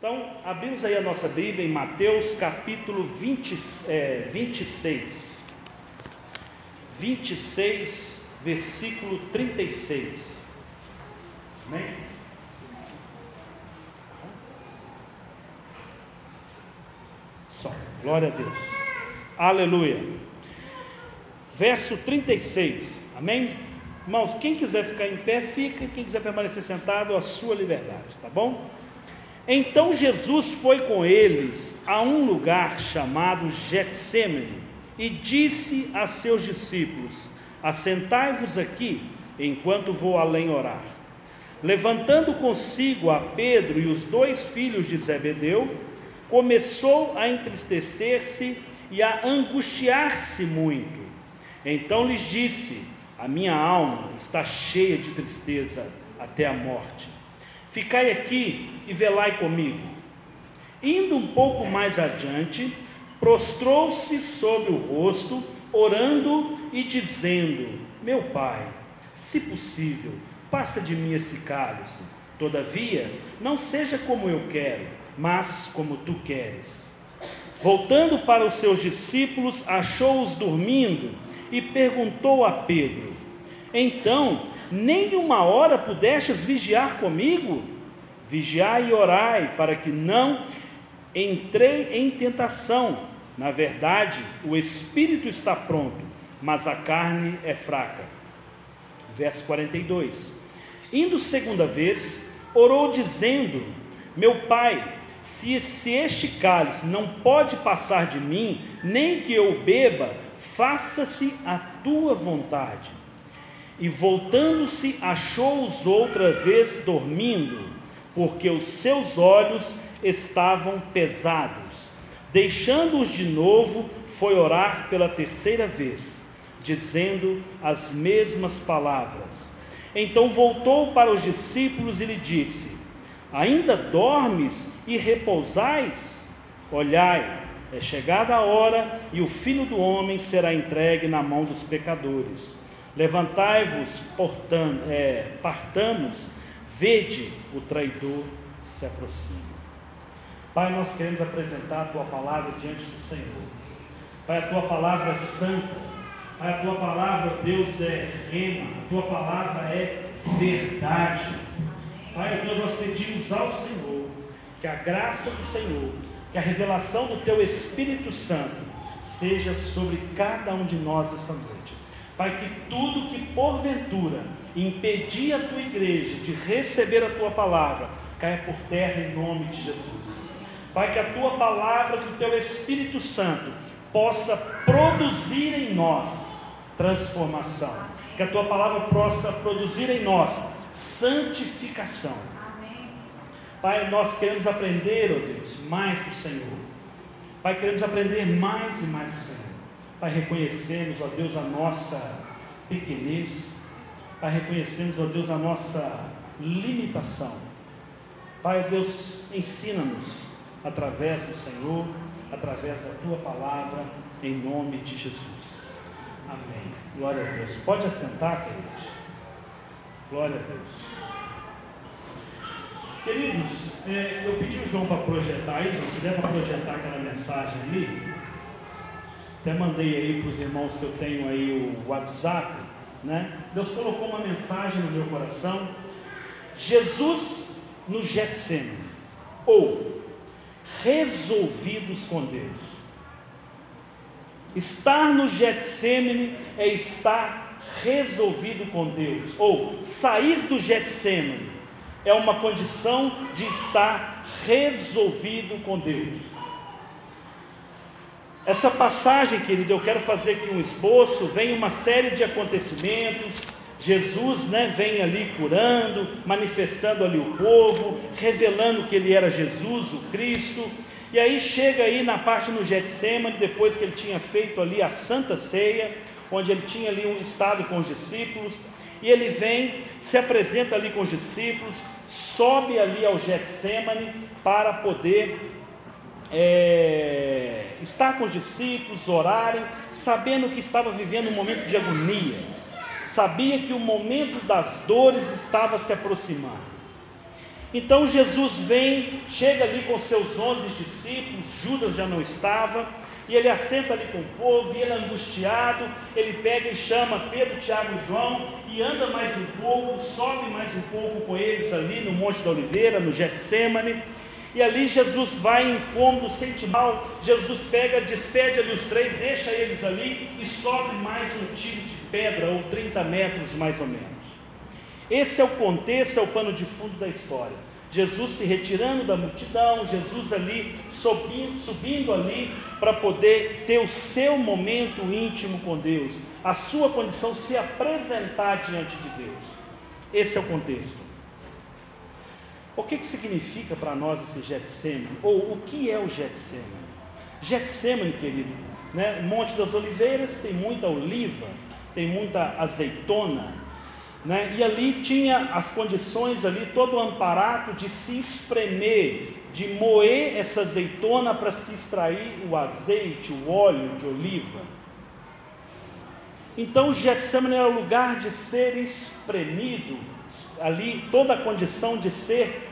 Então, abrimos aí a nossa Bíblia em Mateus capítulo 26. 26, versículo 36. Amém? Só, glória a Deus. Aleluia. Verso 36. Amém? Irmãos, quem quiser ficar em pé, fica. Quem quiser permanecer sentado, a sua liberdade, tá bom? Então Jesus foi com eles a um lugar chamado Getsêmani e disse a seus discípulos: assentai-vos aqui, enquanto vou além orar. Levantando consigo a Pedro e os 2 filhos de Zebedeu, começou a entristecer-se e a angustiar-se muito. Então lhes disse: a minha alma está cheia de tristeza até a morte. Ficai aqui e velai comigo. Indo um pouco mais adiante, prostrou-se sobre o rosto, orando e dizendo: meu Pai, se possível, passa de mim esse cálice. Todavia, não seja como eu quero, mas como tu queres. Voltando para os seus discípulos, achou-os dormindo e perguntou a Pedro: então, nem uma hora pudestes vigiar comigo? Vigiai e orai, para que não entrei em tentação. Na verdade, o espírito está pronto, mas a carne é fraca. Verso 42. Indo segunda vez, orou dizendo: meu Pai, se este cálice não pode passar de mim, nem que eu beba, faça-se a tua vontade. E voltando-se, achou-os outra vez dormindo, porque os seus olhos estavam pesados. Deixando-os de novo, foi orar pela terceira vez, dizendo as mesmas palavras. Então voltou para os discípulos e lhe disse: ainda dormes e repousais? Olhai, é chegada a hora, e o Filho do Homem será entregue na mão dos pecadores. Levantai-vos, partamos, vede, o traidor se aproxima. Pai, nós queremos apresentar a Tua palavra diante do Senhor. Pai, a Tua palavra é santa. Pai, a Tua palavra, Deus, é rema. A Tua palavra é verdade. Pai, Deus, nós pedimos ao Senhor que a graça do Senhor, que a revelação do Teu Espírito Santo seja sobre cada um de nós essa noite. Pai, que tudo que porventura impedir a Tua igreja de receber a Tua palavra, caia por terra em nome de Jesus. Pai, que a Tua palavra, que o Teu Espírito Santo possa produzir em nós transformação, que a Tua palavra possa produzir em nós santificação. Amém. Pai, nós queremos aprender, ó Deus, mais do Senhor. Pai, queremos aprender mais e mais do Senhor. Pai, reconhecemos, ó Deus, a nossa pequenez. Pai, reconhecemos, ó Deus, a nossa limitação. Pai, Deus, ensina-nos através do Senhor, através da Tua palavra, em nome de Jesus. Amém. Glória a Deus. Pode assentar, queridos. Glória a Deus. Queridos, eu pedi o João para projetar aí, se der para projetar aquela mensagem ali. Até mandei aí para os irmãos que eu tenho aí o WhatsApp, né? Deus colocou uma mensagem no meu coração: Jesus no Getsêmani, ou resolvidos com Deus. Estar no Getsêmani é estar resolvido com Deus, ou sair do Getsêmani é uma condição de estar resolvido com Deus. Essa passagem, querido, eu quero fazer aqui um esboço. Vem uma série de acontecimentos. Jesus, vem ali curando, manifestando ali o povo, revelando que Ele era Jesus, o Cristo. E aí chega aí na parte no Getsêmani, depois que Ele tinha feito ali a Santa Ceia, onde Ele tinha ali um estado com os discípulos, e Ele vem, se apresenta ali com os discípulos, sobe ali ao Getsêmani para poder estar com os discípulos, orarem, sabendo que estava vivendo um momento de agonia, sabia que o momento das dores estava se aproximando. Então Jesus chega ali com seus 11 discípulos, Judas já não estava, e ele assenta ali com o povo, e ele angustiado, ele pega e chama Pedro, Tiago e João, e anda mais um pouco, sobe mais um pouco com eles ali no Monte da Oliveira, no Getsemane, e ali Jesus vai em incômodo, sente mal, Jesus pega, despede ali os 3, deixa eles ali, e sobe mais um tiro de pedra, ou 30 metros mais ou menos. Esse é o contexto, é o pano de fundo da história. Jesus se retirando da multidão, Jesus ali subindo ali para poder ter o seu momento íntimo com Deus, a sua condição, se apresentar diante de Deus. Esse é o contexto. O que significa para nós esse Getsemane? Ou o que é o Getsemane? Getsemane, querido, né? Monte das Oliveiras tem muita oliva, tem muita azeitona, né? E ali tinha as condições ali, todo o amparato de se espremer, de moer essa azeitona para se extrair o azeite, o óleo de oliva. Então o Getsemane era o lugar de ser espremido, ali toda a condição de ser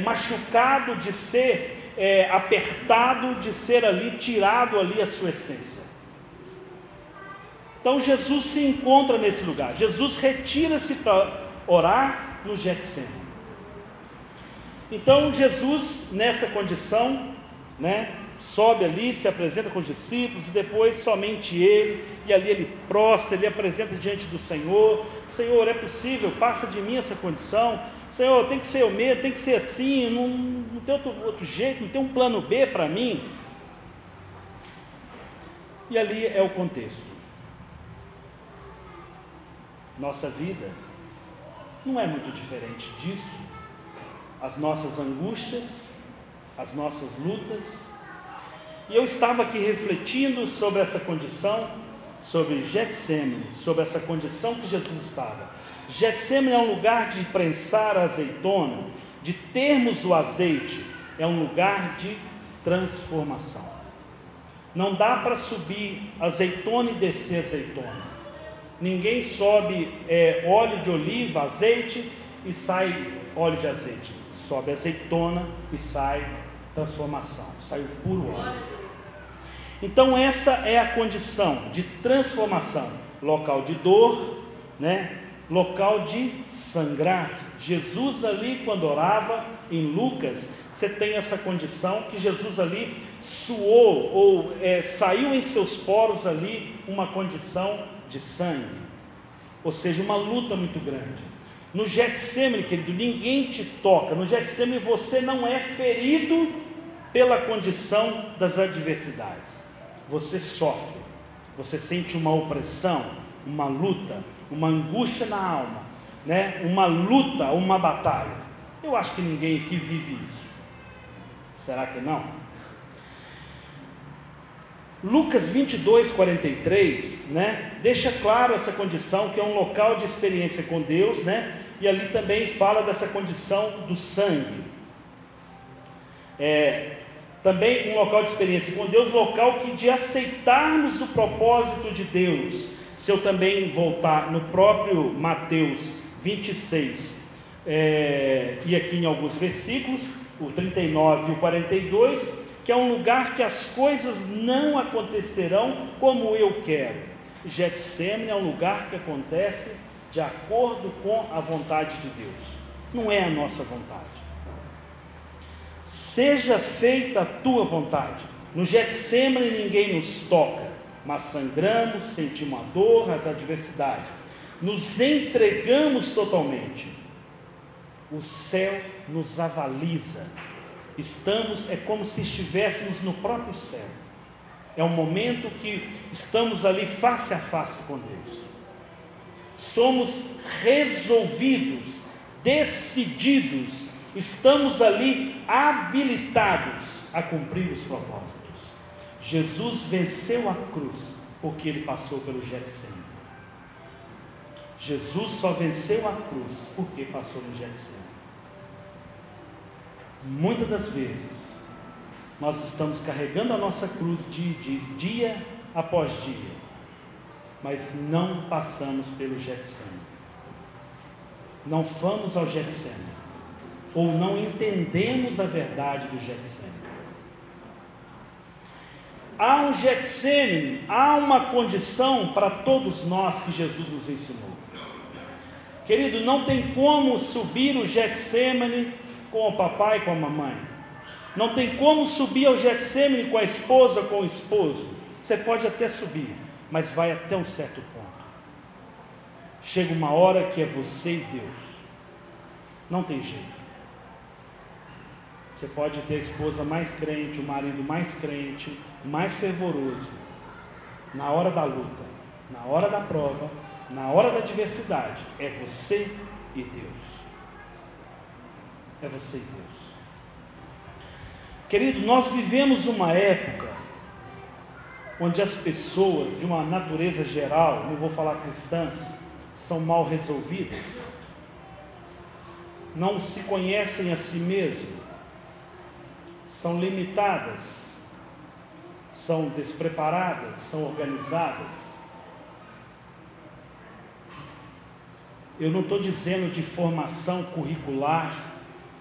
machucado, de ser apertado, de ser ali tirado ali a sua essência. Então Jesus se encontra nesse lugar, Jesus retira-se para orar no Getsemane. Então Jesus nessa condição, né, sobe ali, se apresenta com os discípulos, e depois somente ele, e ali ele prostra, ele apresenta diante do Senhor: Senhor, é possível, passa de mim essa condição, Senhor, tem que ser eu mesmo, tem que ser assim, não tem outro jeito, não tem um plano B para mim. E ali é o contexto. Nossa vida não é muito diferente disso. As nossas angústias, as nossas lutas. E eu estava aqui refletindo sobre essa condição, sobre Getsemane, sobre essa condição que Jesus estava. Getsemane é um lugar de prensar a azeitona, de termos o azeite, é um lugar de transformação. Não dá para subir azeitona e descer azeitona. Ninguém sobe óleo de oliva, azeite, e sai óleo de azeite. Sobe azeitona e sai transformação, sai o puro óleo. Então essa é a condição de transformação, local de dor, né? Local de sangrar. Jesus ali, quando orava em Lucas, você tem essa condição que Jesus ali suou, ou saiu em seus poros ali uma condição de sangue, ou seja, uma luta muito grande. No Getsemane, querido, ninguém te toca. No Getsemane você não é ferido pela condição das adversidades. Você sofre, você sente uma opressão, uma luta, uma angústia na alma, né? Uma luta, uma batalha. Eu acho que ninguém aqui vive isso. Será que não? Lucas 22, 43, né, deixa claro essa condição, que é um local de experiência com Deus, né, e ali também fala dessa condição do sangue. Também um local de experiência com Deus, local de aceitarmos o propósito de Deus. Se eu também voltar no próprio Mateus 26, e aqui em alguns versículos, o 39 e o 42, que é um lugar que as coisas não acontecerão como eu quero. Getsemane é um lugar que acontece de acordo com a vontade de Deus, não é a nossa vontade. Seja feita a tua vontade. No Getsemane ninguém nos toca, mas sangramos, sentimos a dor, as adversidades, nos entregamos totalmente. O céu nos avaliza. É como se estivéssemos no próprio céu. É um momento que estamos ali face a face com Deus. Somos resolvidos, decididos, estamos ali habilitados a cumprir os propósitos. Jesus venceu a cruz porque ele passou pelo Getsemane. Jesus só venceu a cruz porque passou no Getsemane. Muitas das vezes nós estamos carregando a nossa cruz de dia após dia, mas não passamos pelo Getsemane. Não vamos ao Getsemane. ou não entendemos a verdade do Getsemane. Há um Getsemane, há uma condição para todos nós que Jesus nos ensinou. Querido, não tem como subir o Getsemane com o papai e com a mamãe. Não tem como subir ao Getsemane com a esposa ou com o esposo. Você pode até subir, mas vai até um certo ponto. Chega uma hora que é você e Deus. Não tem jeito. Você pode ter a esposa mais crente, o marido mais crente, mais fervoroso. Na hora da luta, na hora da prova, na hora da adversidade, é você e Deus. É você e Deus. Querido, nós vivemos uma época onde as pessoas, de uma natureza geral, não vou falar cristãs, são mal resolvidas, não se conhecem a si mesmas, são limitadas, são despreparadas, são organizadas. Eu não estou dizendo de formação curricular,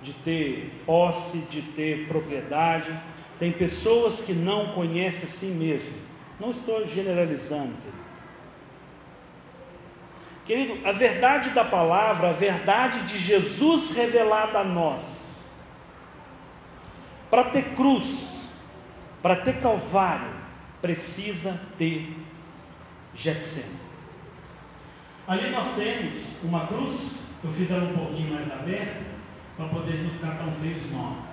de ter posse, de ter propriedade. Tem pessoas que não conhecem a si mesmo. Não estou generalizando, querido. Querido, a verdade da palavra, a verdade de Jesus revelada a nós, para ter cruz, para ter Calvário, precisa ter Getsemane. Ali nós temos uma cruz, eu fiz ela um pouquinho mais aberta, para poder não ficar tão feio os nomes.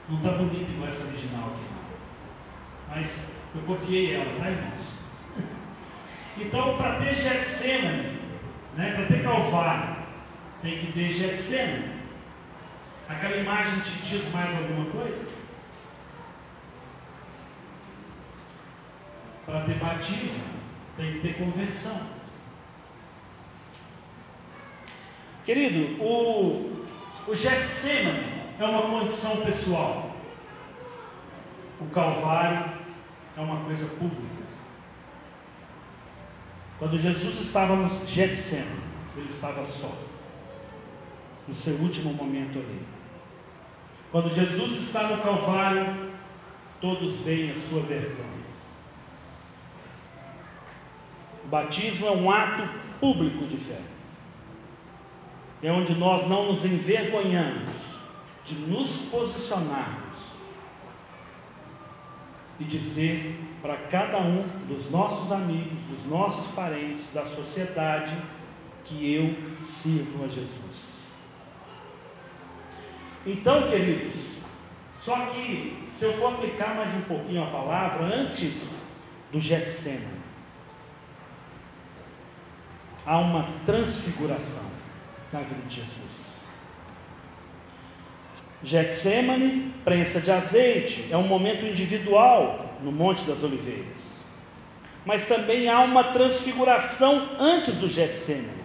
Não está bonita igual essa original aqui, não. Mas eu copiei ela, tá, irmãos? Então, para ter Getsemane, né, para ter Calvário, tem que ter Getsemane. Aquela imagem te diz mais alguma coisa? Para ter batismo, tem que ter conversão. Querido, o Getsemane é uma condição pessoal. O Calvário é uma coisa pública. Quando Jesus estava no Getsemane, ele estava só, no seu último momento ali. Quando Jesus está no Calvário, todos veem a sua vergonha. O batismo é um ato público de fé. É onde nós não nos envergonhamos de nos posicionarmos e dizer para cada um dos nossos amigos, dos nossos parentes, da sociedade, que eu sirvo a Jesus. Então, queridos, só que se eu for aplicar mais um pouquinho a palavra, antes do Getsemane, há uma transfiguração na vida de Jesus. Getsemane, prensa de azeite, é um momento individual no Monte das Oliveiras. Mas também há uma transfiguração antes do Getsemane.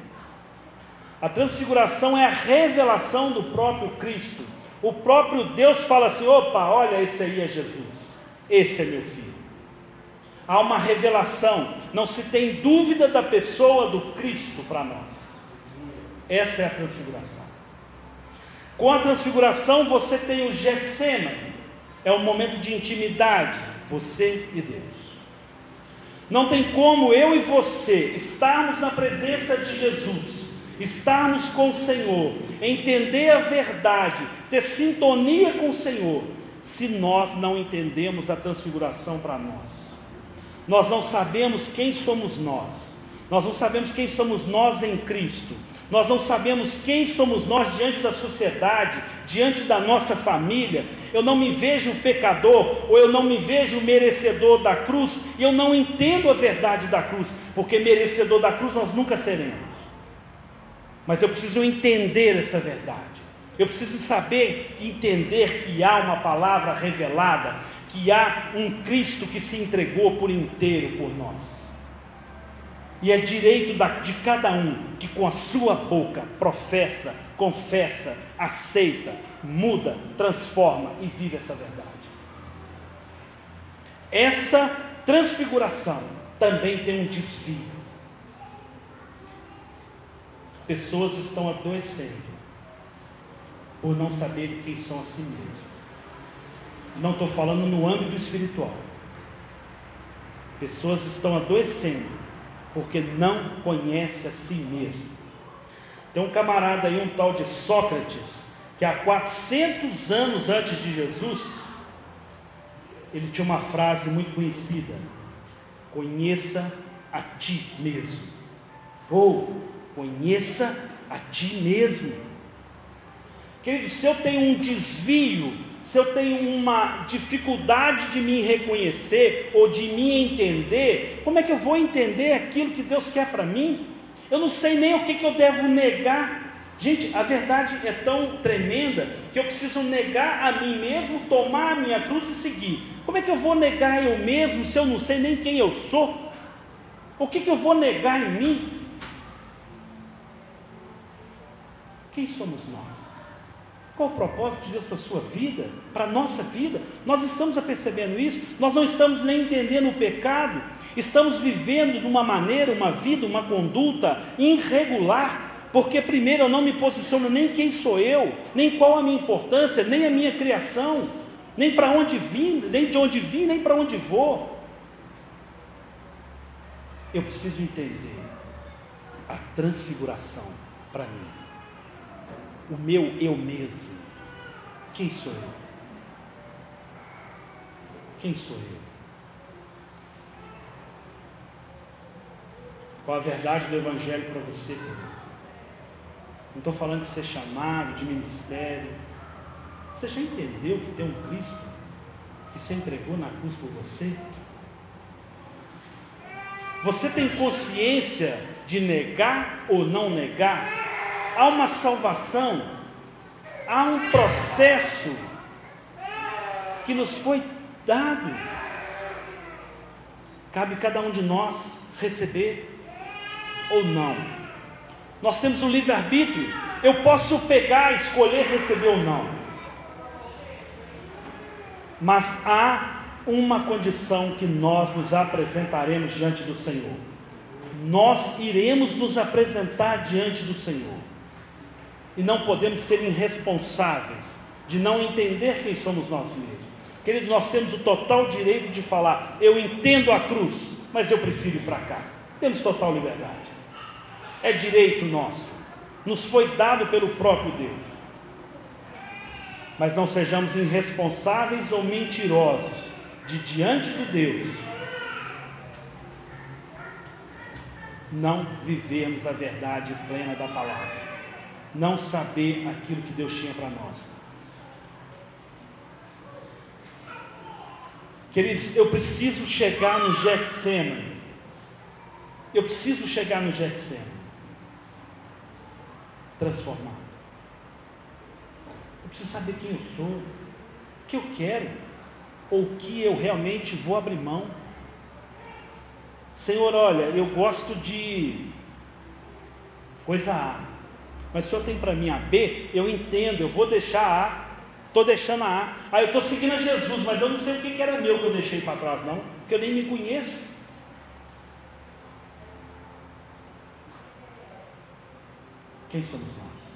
A transfiguração é a revelação do próprio Cristo. O próprio Deus fala assim: opa, olha, esse aí é Jesus, esse é meu filho. Há uma revelação, não se tem dúvida da pessoa do Cristo para nós. Essa é a transfiguração. Com a transfiguração você tem o Getsemane, é um momento de intimidade, você e Deus. Não tem como eu e você estarmos na presença de Jesus, estarmos com o Senhor, entender a verdade, ter sintonia com o Senhor, se nós não entendemos a transfiguração para nós. Nós não sabemos quem somos nós não sabemos quem somos nós em Cristo. Nós não sabemos quem somos nós diante da sociedade, diante da nossa família. Eu não me vejo pecador, ou eu não me vejo merecedor da cruz, e eu não entendo a verdade da cruz, porque merecedor da cruz nós nunca seremos. Mas eu preciso entender essa verdade. Eu preciso saber e entender que há uma palavra revelada, que há um Cristo que se entregou por inteiro por nós. E é direito de cada um que com a sua boca professa, confessa, aceita, muda, transforma e vive essa verdade. Essa transfiguração também tem um desvio. Pessoas estão adoecendo por não saberem quem são a si mesmos. Não estou falando no âmbito espiritual. Pessoas estão adoecendo porque não conhecem a si mesmo. Tem um camarada aí, um tal de Sócrates, que há 400 anos antes de Jesus, ele tinha uma frase muito conhecida: conheça a ti mesmo. Ou conheça a ti mesmo. Querido, se eu tenho um desvio, se eu tenho uma dificuldade de me reconhecer ou de me entender, como é que eu vou entender aquilo que Deus quer para mim? Eu não sei nem o que eu devo negar. Gente, a verdade é tão tremenda que eu preciso negar a mim mesmo, tomar a minha cruz e seguir. Como é que eu vou negar eu mesmo se eu não sei nem quem eu sou? O que eu vou negar em mim? Quem somos nós? Qual o propósito de Deus para a sua vida, para a nossa vida? Nós estamos apercebendo isso? Nós não estamos nem entendendo o pecado, estamos vivendo de uma maneira, uma vida, uma conduta irregular, porque primeiro eu não me posiciono nem quem sou eu, nem qual a minha importância, nem a minha criação, nem para onde vim, nem de onde vim, nem para onde vou. Eu preciso entender a transfiguração para mim. O meu eu mesmo. Quem sou eu? Quem sou eu? Qual a verdade do Evangelho para você? Não estou falando de ser chamado, de ministério. Você já entendeu que tem um Cristo que se entregou na cruz por você? Você tem consciência de negar ou não negar? Há uma salvação, há um processo que nos foi dado. Cabe cada um de nós receber ou não. Nós temos um livre-arbítrio. Eu posso pegar, escolher receber ou não. Mas há uma condição que nós nos apresentaremos diante do Senhor. Nós iremos nos apresentar diante do Senhor. E não podemos ser irresponsáveis de não entender quem somos nós mesmos. Querido, nós temos o total direito de falar: eu entendo a cruz, mas eu prefiro ir para cá. Temos total liberdade. É direito nosso. Nos foi dado pelo próprio Deus. Mas não sejamos irresponsáveis ou mentirosos de diante de Deus não vivermos a verdade plena da palavra. Não saber aquilo que Deus tinha para nós. Queridos, eu preciso chegar no Getsemane. Eu preciso chegar no Getsemane transformado. Eu preciso saber quem eu sou, o que eu quero, ou o que eu realmente vou abrir mão. Senhor, olha, eu gosto de coisa A, mas o Senhor tem para mim a B, eu entendo, eu vou deixar a A, estou deixando a A. Eu estou seguindo a Jesus, mas eu não sei o que era meu que eu deixei para trás não, porque eu nem me conheço. Quem somos nós?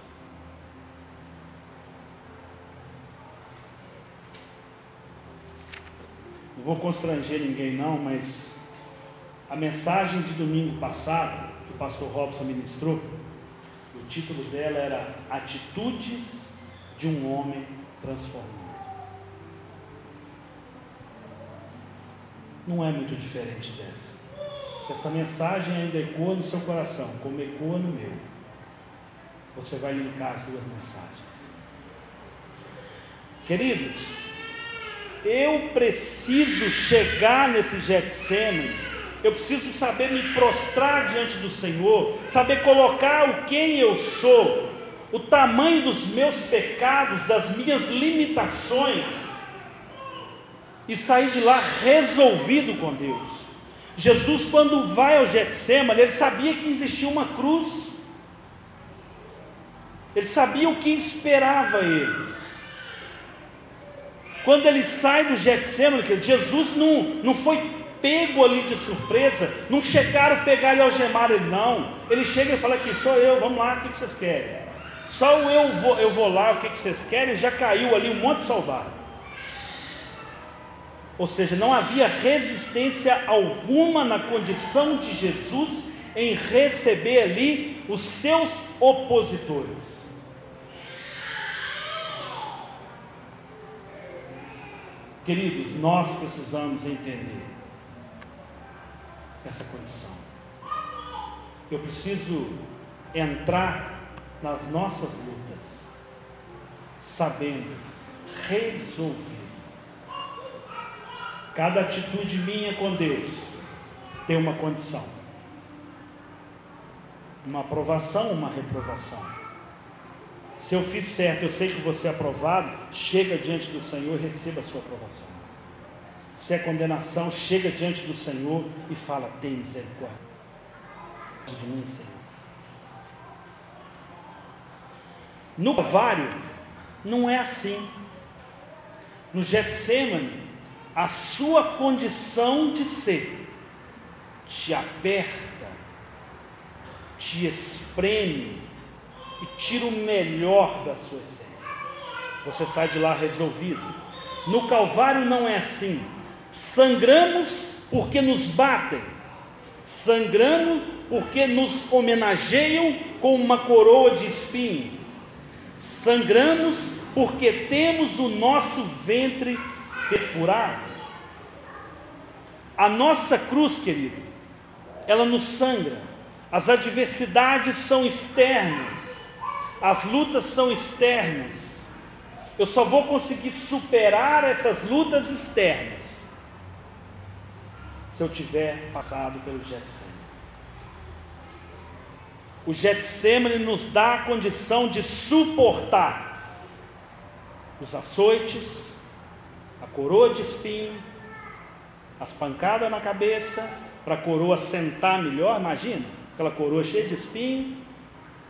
Não vou constranger ninguém não, mas a mensagem de domingo passado, que o pastor Robson ministrou, o título dela era Atitudes de um Homem Transformado. Não é muito diferente dessa. Se essa mensagem ainda ecoa no seu coração, como ecoa no meu, você vai linkar as duas mensagens. Queridos, eu preciso chegar nesse Getsemane, eu preciso saber me prostrar diante do Senhor, saber colocar o quem eu sou, o tamanho dos meus pecados, das minhas limitações, e sair de lá resolvido com Deus. Jesus, quando vai ao Getsemane, ele sabia que existia uma cruz, ele sabia o que esperava ele. Quando ele sai do Getsemane, Jesus não foi pego ali de surpresa, não chegaram, pegaram e algemaram ele, não. Ele chega e fala: aqui sou eu, vamos lá, o que vocês querem? Só eu vou lá, o que vocês querem? Já caiu ali um monte de soldado. Ou seja, não havia resistência alguma na condição de Jesus em receber ali os seus opositores. Queridos, nós precisamos entender essa condição. Eu preciso entrar nas nossas lutas sabendo resolver. Cada atitude minha com Deus tem uma condição, uma aprovação, uma reprovação. Se eu fiz certo, eu sei que você é aprovado, chega diante do Senhor e receba a sua aprovação. Se é condenação, chega diante do Senhor e fala: tem misericórdia de mim, Senhor. No Calvário não é assim. No Getsemane, a sua condição de ser te aperta, te espreme e tira o melhor da sua essência. Você sai de lá resolvido. No Calvário não é assim. Sangramos porque nos batem, sangramos porque nos homenageiam com uma coroa de espinho, sangramos porque temos o nosso ventre perfurado. A nossa cruz, querido, ela nos sangra. As adversidades são externas, as lutas são externas. Eu só vou conseguir superar essas lutas externas se eu tiver passado pelo Getsemane. O Getsemane nos dá a condição de suportar os açoites, a coroa de espinho, as pancadas na cabeça, para a coroa sentar melhor. Imagina, aquela coroa cheia de espinho.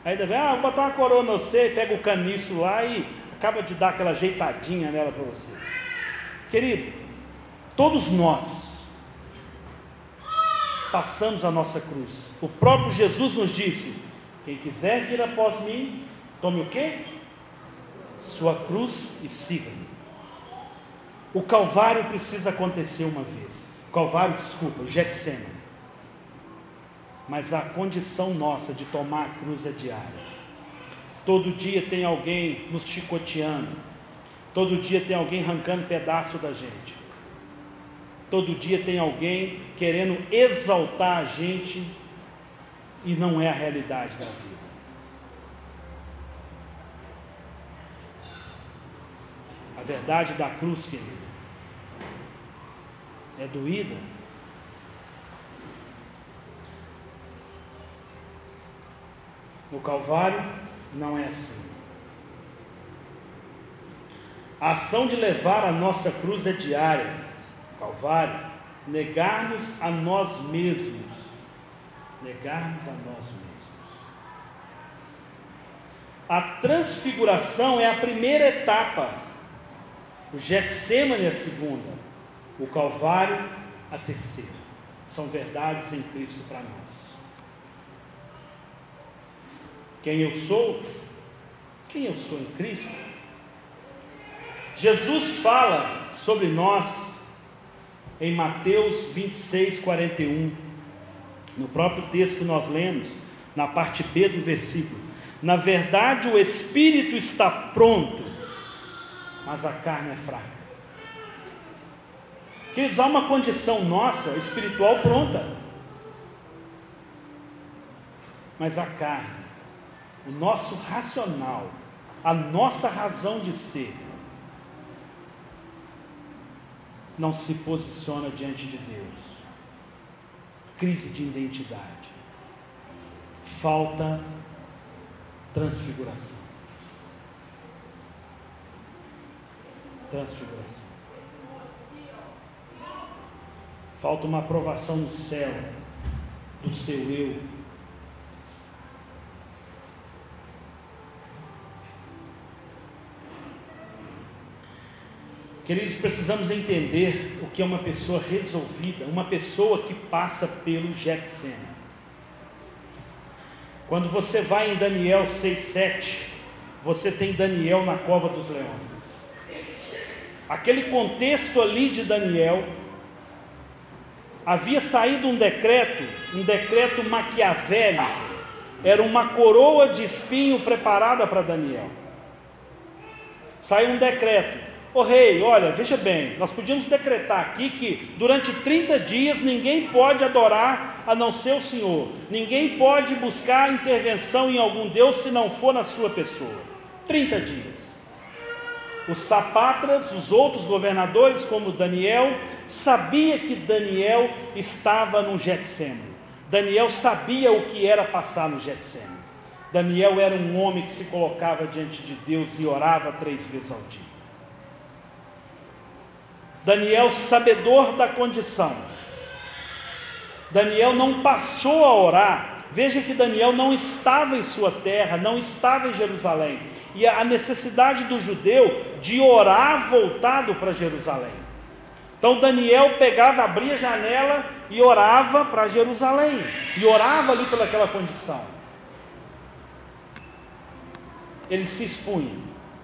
Aí deve, vou botar uma coroa no você, pega o caniço lá e acaba de dar aquela ajeitadinha nela para você. Querido, todos nós passamos a nossa cruz. O próprio Jesus nos disse: quem quiser vir após mim, tome o quê? Sua cruz e siga-me. O Calvário precisa acontecer uma vez. O Getsemane. Mas a condição nossa de tomar a cruz é diária. Todo dia tem alguém nos chicoteando. Todo dia tem alguém arrancando pedaço da gente. Todo dia tem alguém querendo exaltar a gente, e não é a realidade da vida. A verdade da cruz, querido, é doída. No Calvário não é assim. A ação de levar a nossa cruz é diária. Calvário, negarmos a nós mesmos. Negarmos a nós mesmos. A transfiguração é a primeira etapa. O Getsemane é a segunda. O Calvário, a terceira. São verdades em Cristo para nós. Quem eu sou? Quem eu sou em Cristo? Jesus fala sobre nós em Mateus 26, 41, no próprio texto que nós lemos, na parte B do versículo: na verdade o espírito está pronto, mas a carne é fraca. Queridos, há uma condição nossa espiritual pronta, mas a carne, o nosso racional, a nossa razão de ser, não se posiciona diante de Deus. Crise de identidade, falta transfiguração. Falta uma aprovação no céu do seu eu. Queridos, precisamos entender o que é uma pessoa resolvida, uma pessoa que passa pelo Getsemane. Quando você vai em Daniel 6:7, você tem Daniel na cova dos leões. Aquele contexto ali de Daniel, havia saído um decreto maquiavélico, era uma coroa de espinho preparada para Daniel. Saiu um decreto: ô rei, olha, veja bem, nós podíamos decretar aqui que durante 30 dias ninguém pode adorar a não ser o Senhor, ninguém pode buscar intervenção em algum Deus se não for na sua pessoa. 30 dias. Os sapatras, os outros governadores, como Daniel, sabia que Daniel estava no Getsêmani. Daniel sabia o que era passar no Getsêmani. Daniel era um homem que se colocava diante de Deus e orava 3 vezes ao dia. Daniel, sabedor da condição. Daniel não passou a orar. Veja que Daniel não estava em sua terra, não estava em Jerusalém. E a necessidade do judeu de orar voltado para Jerusalém. Então Daniel pegava, abria a janela e orava para Jerusalém. E orava ali pelaquela condição. Ele se expunha,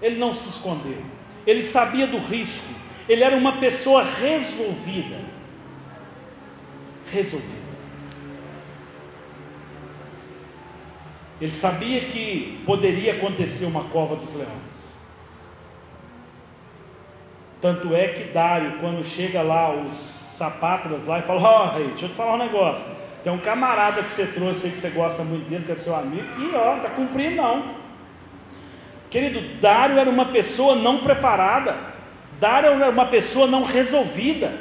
ele não se escondeu, ele sabia do risco, ele era uma pessoa resolvida. Ele sabia que poderia acontecer uma cova dos leões. Tanto é que Dário, quando chega lá os sapatras lá e fala: ó rei, deixa eu te falar um negócio, tem um camarada que você trouxe aí, que você gosta muito dele, que é seu amigo, que ó, está cumprindo não. Querido, Dário era uma pessoa não preparada, Dário era uma pessoa não resolvida.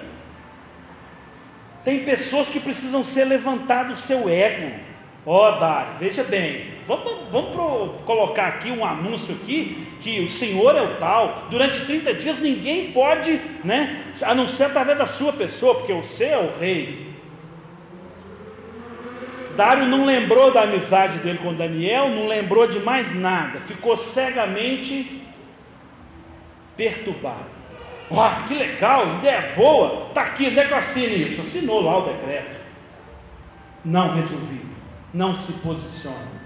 Tem pessoas que precisam ser levantado o seu ego. Ó Dário, veja bem, vamos colocar aqui um anúncio aqui, que o Senhor é o tal, durante 30 dias ninguém pode, né, a não ser através da sua pessoa, porque você é o rei. Dário não lembrou da amizade dele com Daniel, não lembrou de mais nada, ficou cegamente perturbado. Uau, que legal, ideia boa, está aqui, onde é que eu assino isso? Assinou lá o decreto. Não resolvido, não se posiciona,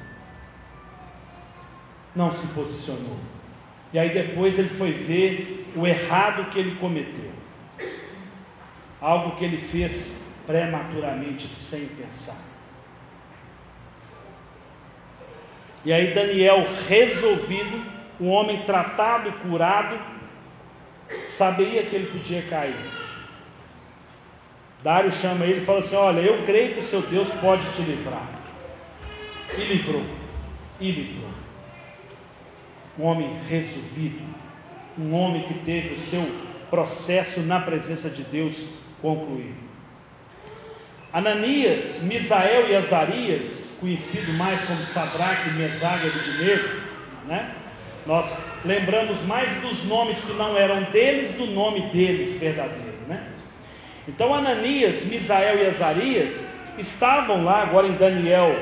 não se posicionou. E aí depois ele foi ver o errado que ele cometeu, algo que ele fez prematuramente, sem pensar. E aí Daniel, resolvido, um homem tratado, curado, sabia que ele podia cair. Dário chama ele e fala assim: olha, eu creio que o seu Deus pode te livrar. E livrou. Um homem resolvido, um homem que teve o seu processo na presença de Deus concluído. Ananias, Misael e Azarias, conhecido mais como Sadraque, Mesaque e Abednego, né? Nós lembramos mais dos nomes que não eram deles, do nome deles verdadeiro, né? Então Ananias, Misael e Azarias estavam lá agora em Daniel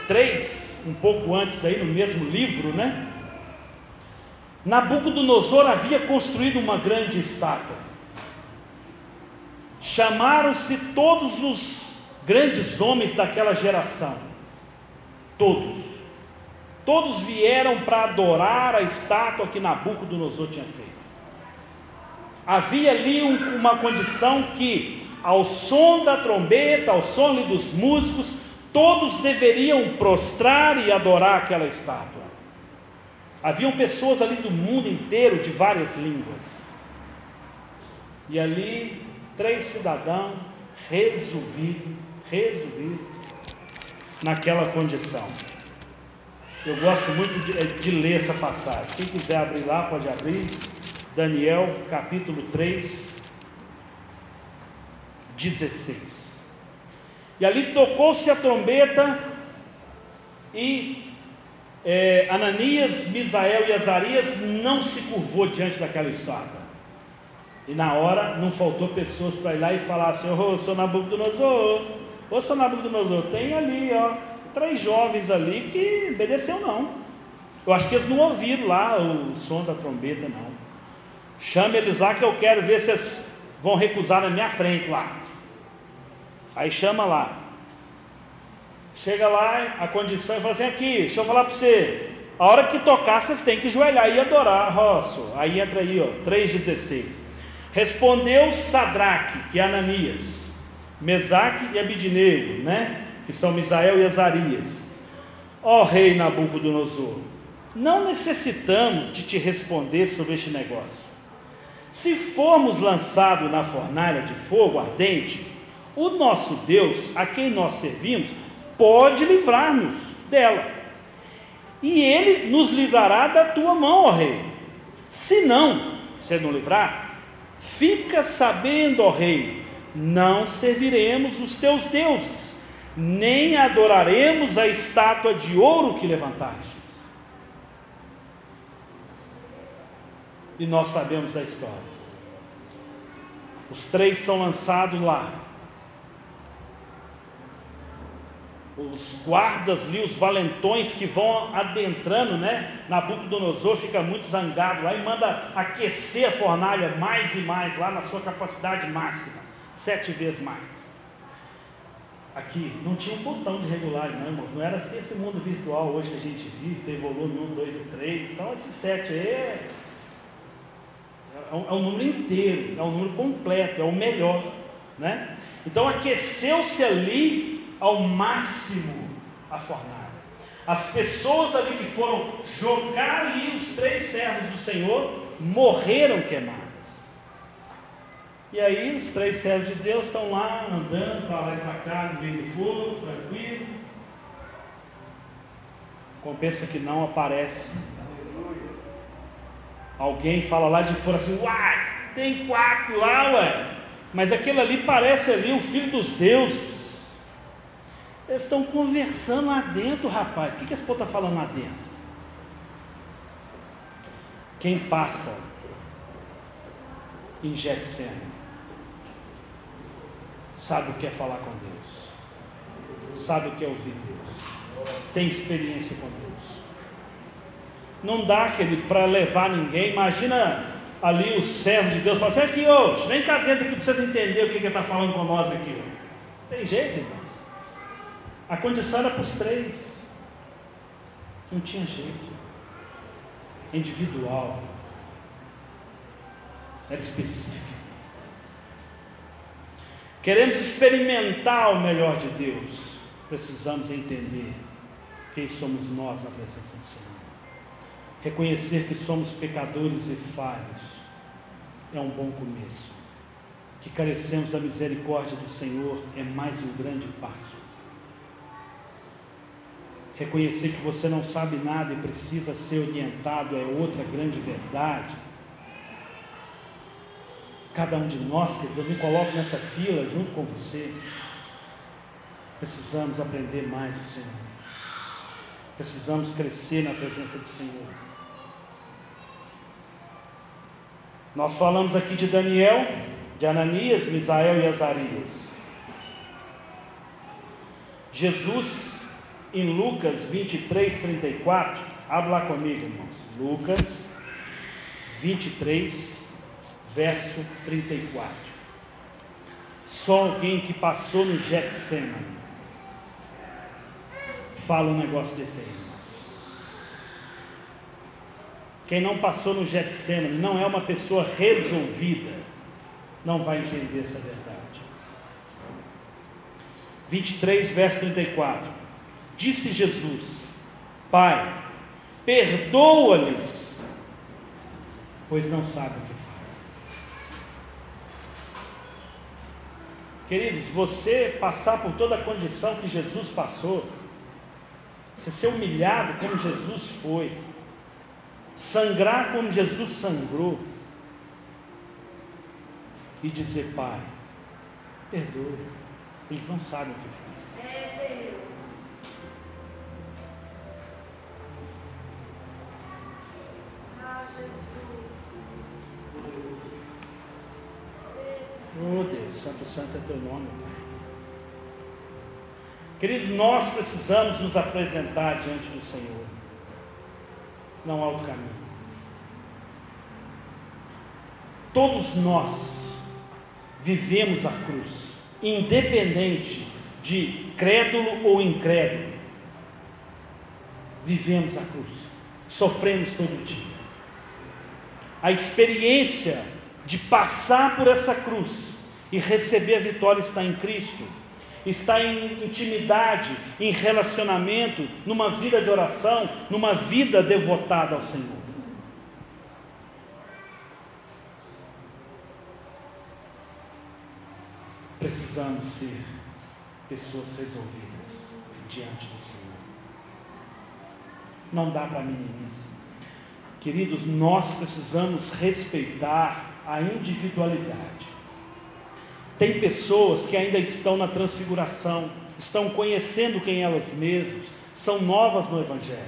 3, um pouco antes aí no mesmo livro, né? Nabucodonosor havia construído uma grande estátua. Chamaram-se todos os grandes homens daquela geração. Todos vieram para adorar a estátua que Nabucodonosor tinha feito. Havia ali uma condição que, ao som da trombeta, ao som ali dos músicos, todos deveriam prostrar e adorar aquela estátua. Haviam pessoas ali do mundo inteiro, de várias línguas. E ali, 3 cidadãos resolvidos naquela condição. Eu gosto muito de ler essa passagem. Quem quiser abrir lá, pode abrir. Daniel, capítulo 3, 16. E ali tocou-se a trombeta e Ananias, Misael e Azarias não se curvou diante daquela estátua. E na hora não faltou pessoas para ir lá e falar assim: ô, seu Nabucodonosor, tem ali, ó, 3 jovens ali que obedeceu não. Eu acho que eles não ouviram lá o som da trombeta não. Chama eles lá que eu quero ver se eles vão recusar na minha frente lá. Aí chama lá. Chega lá a condição e fala assim: aqui, deixa eu falar para você, A hora que tocar, vocês têm que joelhar e adorar. Aí entra aí, 3,16. Respondeu Sadraque, que é Ananias, Mesaque e Abidnego, né? Que são Misael e Azarias. Ó rei Nabucodonosor, não necessitamos de te responder sobre este negócio. Se formos lançados na fornalha de fogo ardente, o nosso Deus, a quem nós servimos, pode livrar-nos dela, e Ele nos livrará da tua mão, ó rei. Se não, se Ele não livrar, fica sabendo, ó rei, não serviremos os teus deuses, nem adoraremos a estátua de ouro que levantastes. E nós sabemos da história. Os 3 são lançados lá. Os guardas ali, os valentões que vão adentrando, né? Nabucodonosor fica muito zangado lá e manda aquecer a fornalha mais e mais, lá na sua capacidade máxima, 7 vezes mais. Aqui não tinha um botão de regular, não, irmãos. Não era assim esse mundo virtual hoje que a gente vive, tem volume 1, 2 e 3. Então esse 7 aí é um número inteiro, é um número completo, é o melhor, né? Então aqueceu-se ali ao máximo a fornalha. As pessoas ali que foram jogar ali os 3 servos do Senhor morreram queimadas. E aí os 3 servos de Deus estão lá andando para lá e para cá no meio do fogo, tranquilo. Compensa que não aparece. Alguém fala lá de fora assim: uai, tem 4 lá, ué. Mas aquele ali parece ali o filho dos deuses. Eles estão conversando lá dentro, rapaz. O que esse povo está falando lá dentro? Quem passa em Getsemane sabe o que é falar com Deus, sabe o que é ouvir Deus, tem experiência com Deus. Não dá, querido, para levar ninguém. Imagina ali os servos de Deus falando assim: aqui, vem cá dentro aqui para vocês entenderem o que ele está falando com nós aqui. Tem jeito, irmãos. A condição era para os 3. Não tinha jeito. Individual. Era específico. Queremos experimentar o melhor de Deus. Precisamos entender quem somos nós na presença do Senhor. Reconhecer que somos pecadores e falhos é um bom começo. Que carecemos da misericórdia do Senhor é mais um grande passo. Reconhecer que você não sabe nada e precisa ser orientado é outra grande verdade. Cada um de nós, querido, eu me coloco nessa fila junto com você. Precisamos aprender mais do Senhor. Precisamos crescer na presença do Senhor. Nós falamos aqui de Daniel, de Ananias, Misael e Azarias. Jesus, em Lucas 23, 34, abre lá comigo, irmãos. Lucas 23, verso 34. Só alguém que passou no Getsemane fala um negócio desse aí, irmãos. Quem não passou no Getsemane, não é uma pessoa resolvida, não vai entender essa verdade. 23, verso 34. Disse Jesus: Pai, perdoa-lhes, pois não sabem o que fazem. Queridos, você passar por toda a condição que Jesus passou, você ser humilhado como Jesus foi, sangrar como Jesus sangrou, e dizer: Pai, perdoa, eles não sabem o que fazem. É Deus. Oh Deus, santo, santo é teu nome, Pai. Querido, nós precisamos nos apresentar diante do Senhor. Não há outro caminho. Todos nós vivemos a cruz, independente de crédulo ou incrédulo. Vivemos a cruz. sofremos todo dia. A experiência de passar por essa cruz e receber a vitória está em Cristo, está em intimidade, em relacionamento, numa vida de oração, numa vida devotada ao Senhor. Precisamos ser pessoas resolvidas diante do Senhor. Não dá para meninice. Queridos, nós precisamos respeitar a individualidade. Tem pessoas que ainda estão na transfiguração, estão conhecendo quem elas mesmas, são novas no Evangelho.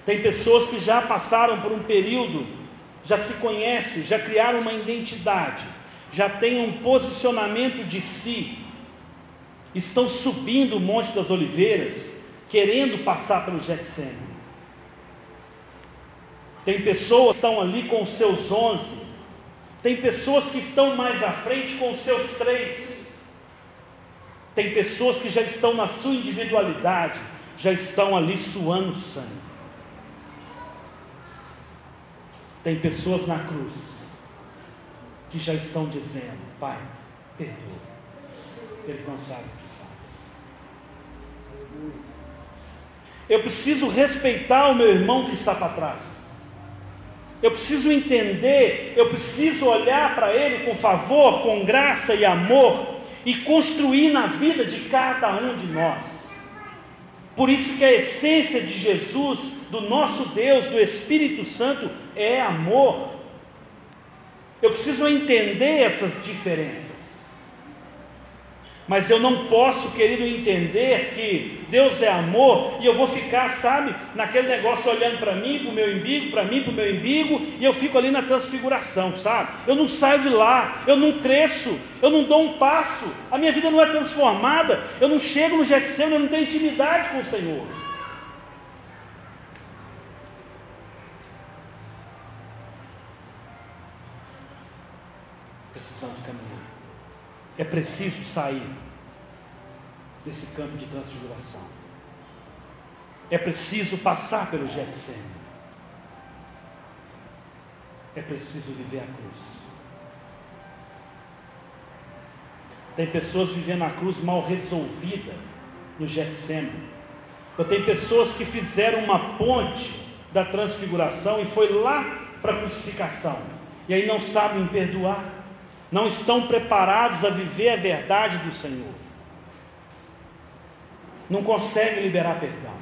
Tem pessoas que já passaram por um período, já se conhecem, já criaram uma identidade, já têm um posicionamento de si, estão subindo o Monte das Oliveiras, querendo passar pelo Getsemane. Tem pessoas que estão ali com os seus 11, tem pessoas que estão mais à frente com os seus 3, tem pessoas que já estão na sua individualidade, já estão ali suando sangue. Tem pessoas na cruz que já estão dizendo: Pai, perdoa, eles não sabem o que fazem. Eu preciso respeitar o meu irmão que está para trás. Eu preciso entender, eu preciso olhar para ele com favor, com graça e amor, e construir na vida de cada um de nós. Por isso que a essência de Jesus, do nosso Deus, do Espírito Santo, é amor. Eu preciso entender essas diferenças. Mas eu não posso, querido, entender que Deus é amor e eu vou ficar, sabe, naquele negócio olhando para mim, para o meu umbigo, para mim, para o meu umbigo, e eu fico ali na transfiguração, sabe? Eu não saio de lá, eu não cresço, eu não dou um passo, a minha vida não é transformada, eu não chego no Getsemane, eu não tenho intimidade com o Senhor. Precisamos caminhar. É preciso sair desse campo de transfiguração. É preciso passar pelo Getsemane. É preciso viver a cruz. Tem pessoas vivendo a cruz mal resolvida no Getsemane. Eu tenho pessoas que fizeram uma ponte da transfiguração e foi lá para a crucificação. E aí não sabem perdoar. Não estão preparados a viver a verdade do Senhor. Não conseguem liberar perdão.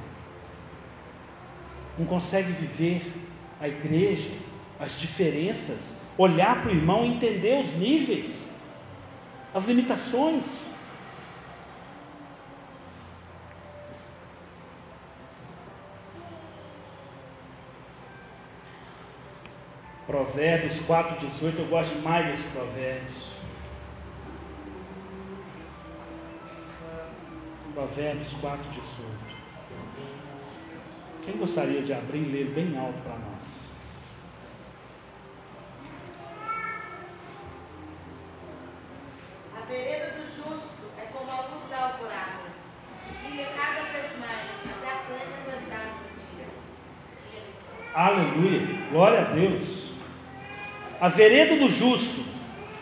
Não conseguem viver a igreja, as diferenças, olhar para o irmão e entender os níveis, as limitações. Provérbios 4,18, eu gosto demais desse Provérbios. Provérbios 4,18. Quem gostaria de abrir e ler bem alto para nós? A vereda do justo é como a luz da alvorada, que brilha cada vez mais até a plena claridade do dia. Aleluia, glória a Deus. A vereda do justo,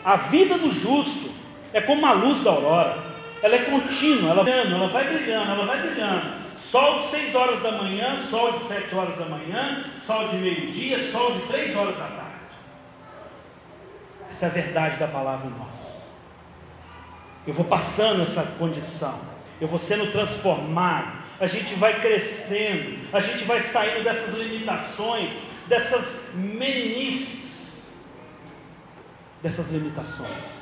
a vida do justo é como a luz da aurora. Ela é contínua, ela vai brilhando, ela vai brilhando. Sol de 6 horas da manhã, sol de 7 horas da manhã, sol de meio-dia, sol de 3 horas da tarde. Essa é a verdade da palavra em nós. Eu vou passando essa condição, eu vou sendo transformado, a gente vai crescendo, a gente vai saindo dessas limitações, dessas meninices, dessas limitações.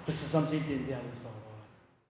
Precisamos entender a luz da aurora.